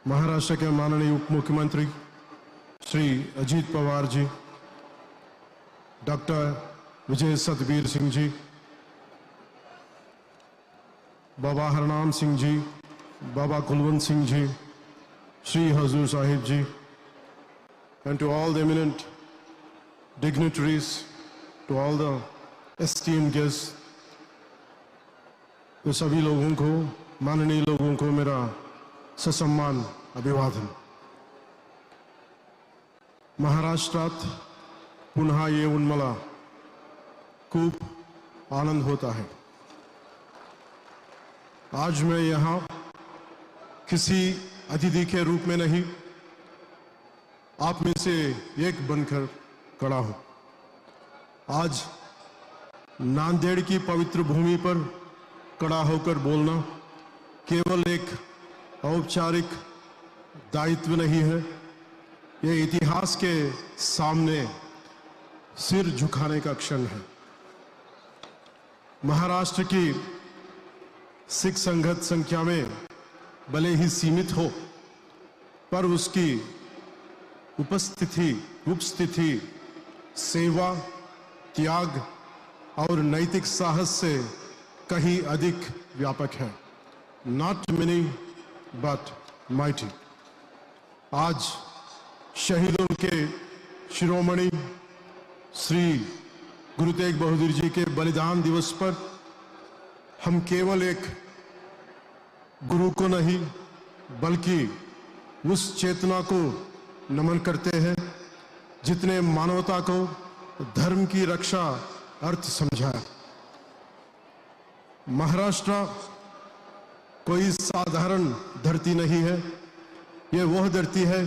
महाराष्ट्र के माननीय उप मुख्यमंत्री Shri Ajit Pawar ji, doctor Vijay Satbir Singh ji, Baba Harnam Singh ji, Baba Kulwant Singh ji, Shri Hazur Sahib ji, and to all the eminent dignitaries, to all the esteemed guests, तो सभी लोगों को, माननीय लोगों को मेरा ससम्मान अभिवादन। महाराष्ट्रात पुन्हा येऊन मला खूप आनंद होता है। आज मैं यहाँ किसी अतिथि के रूप में नहीं, आप में से एक बनकर खड़ा हूं। आज नांदेड़ की पवित्र भूमि पर खड़ा होकर बोलना केवल एक औपचारिक दायित्व नहीं है, यह इतिहास के सामने सिर झुकाने का क्षण है। महाराष्ट्र की सिख संगत संख्या में भले ही सीमित हो, पर उसकी उपस्थिति सेवा, त्याग और नैतिक साहस से कहीं अधिक व्यापक है। Not many but mighty. आज शहीदों के शिरोमणि श्री गुरु तेग बहादुर जी के बलिदान दिवस पर हम केवल एक गुरु को नहीं बल्कि उस चेतना को नमन करते हैं जितने मानवता को धर्म की रक्षा अर्थ समझाया। महाराष्ट्र कोई साधारण धरती नहीं है, यह वह धरती है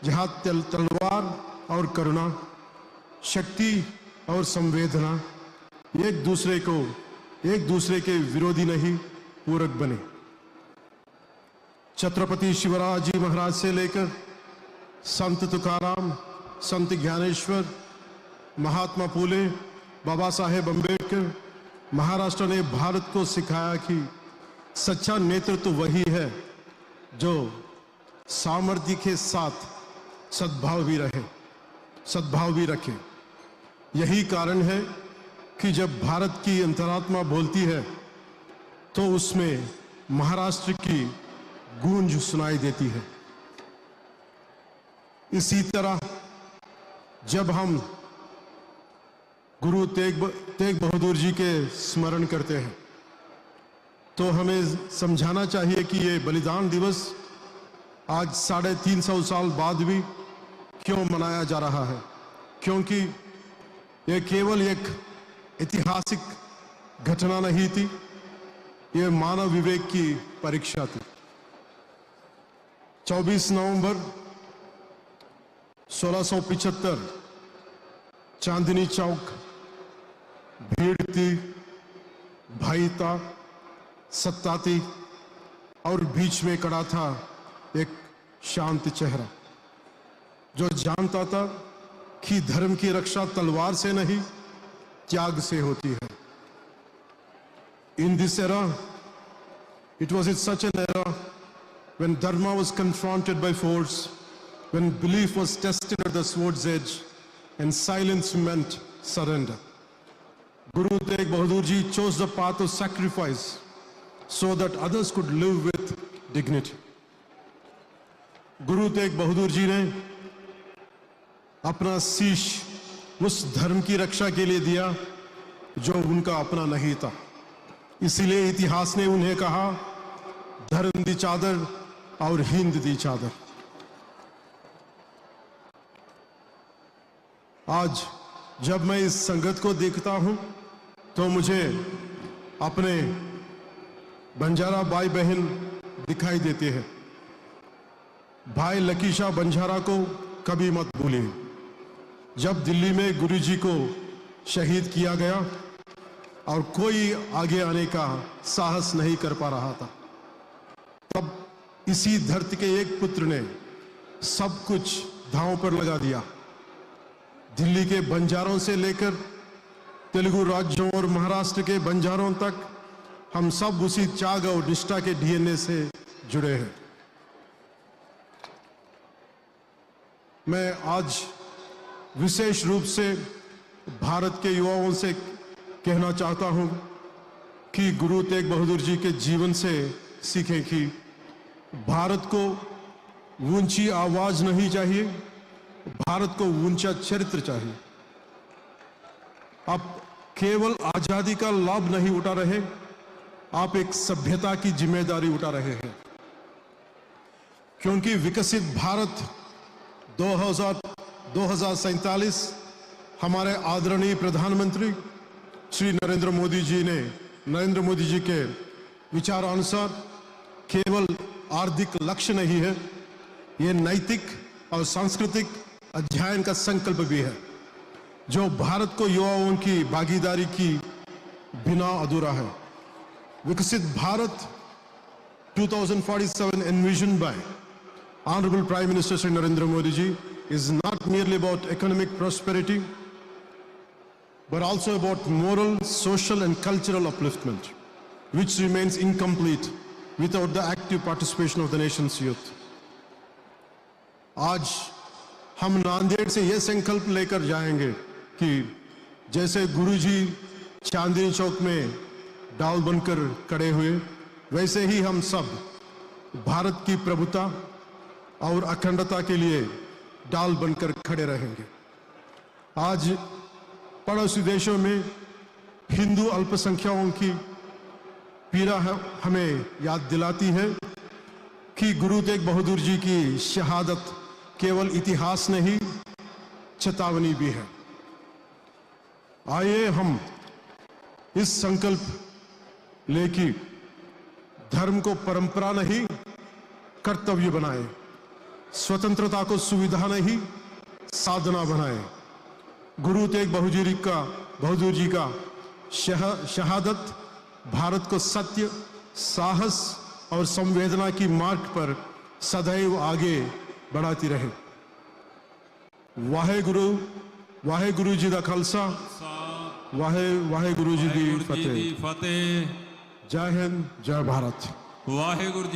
जहां तलवार और करुणा, शक्ति और संवेदना एक दूसरे के विरोधी नहीं पूरक बने। छत्रपति शिवराज जी महाराज से लेकर संत तुकाराम, संत ज्ञानेश्वर, महात्मा फूले, बाबा साहेब अम्बेडकर, महाराष्ट्र ने भारत को सिखाया कि सच्चा नेतृत्व वही है जो सामर्थ्य के साथ सद्भाव भी रखे। यही कारण है कि जब भारत की अंतरात्मा बोलती है तो उसमें महाराष्ट्र की गूंज सुनाई देती है। इसी तरह जब हम गुरु तेग बहादुर जी के स्मरण करते हैं तो हमें समझाना चाहिए कि ये बलिदान दिवस आज 350 साल बाद भी क्यों मनाया जा रहा है, क्योंकि यह केवल एक ऐतिहासिक घटना नहीं थी, यह मानव विवेक की परीक्षा थी। 24 नवंबर 1675 चांदनी चौक भीड़ थी, भय था, सत्ता थी और बीच में खड़ा था एक शांत चेहरा जो जानता था कि धर्म की रक्षा तलवार से नहीं त्याग से होती है। In this era, it was such an era when dharma was confronted by force, when belief was tested at the sword's edge and silence meant surrender. Guru Tegh Bahadur Ji chose the path of sacrifice so that others could live with dignity. Guru Tegh Bahadur ji ने अपना शीश उस धर्म की रक्षा के लिए दिया जो उनका अपना नहीं था। इसीलिए इतिहास ने उन्हें कहा, धर्म दी चादर और हिंद दी चादर। आज जब मैं इस संगत को देखता हूं तो मुझे अपने बंजारा भाई बहन दिखाई देते हैं। भाई लकीशा बंजारा को कभी मत भूलिए। जब दिल्ली में गुरुजी को शहीद किया गया और कोई आगे आने का साहस नहीं कर पा रहा था, तब इसी धरती के एक पुत्र ने सब कुछ दांव पर लगा दिया। दिल्ली के बंजारों से लेकर तेलुगु राज्यों और महाराष्ट्र के बंजारों तक हम सब उसी त्याग और निष्ठा के डीएनए से जुड़े हैं। मैं आज विशेष रूप से भारत के युवाओं से कहना चाहता हूं कि गुरु तेग बहादुर जी के जीवन से सीखें कि भारत को ऊंची आवाज नहीं चाहिए, भारत को ऊंचा चरित्र चाहिए। आप केवल आजादी का लाभ नहीं उठा रहे, आप एक सभ्यता की जिम्मेदारी उठा रहे हैं, क्योंकि विकसित भारत 2047 हमारे आदरणीय प्रधानमंत्री श्री नरेंद्र मोदी जी के विचारानुसार केवल आर्थिक लक्ष्य नहीं है, ये नैतिक और सांस्कृतिक अध्ययन का संकल्प भी है, जो भारत को युवाओं की भागीदारी की बिना अधूरा है। विकसित Bharat 2047 envisioned by Honorable Prime Minister Shri Narendra Modi ji is not merely about economic prosperity, but also about moral, social and cultural upliftment, which remains incomplete without the active participation of the nation's youth. आज हम नांदेड़ से यह संकल्प लेकर जाएंगे कि जैसे गुरुजी चांदनी चौक में डाल बनकर खड़े हुए, वैसे ही हम सब भारत की प्रभुता और अखंडता के लिए डाल बनकर खड़े रहेंगे। आज पड़ोसी देशों में हिंदू अल्पसंख्यकों की पीड़ा हमें याद दिलाती है कि गुरु तेग बहादुर जी की शहादत केवल इतिहास नहीं, चेतावनी भी है। आइए हम इस संकल्प लेके धर्म को परंपरा नहीं, कर्तव्य बनाएं, स्वतंत्रता को सुविधा नहीं, साधना बनाएं। गुरु तेग बहादुर जी का शहादत भारत को सत्य, साहस और संवेदना की मार्ग पर सदैव आगे बढ़ाती रहे। वाहेगुरु जी दा खालसा, वाहेगुरु जी दी फतेह। जय हिंद, जय भारत। वाहेगुरु जी।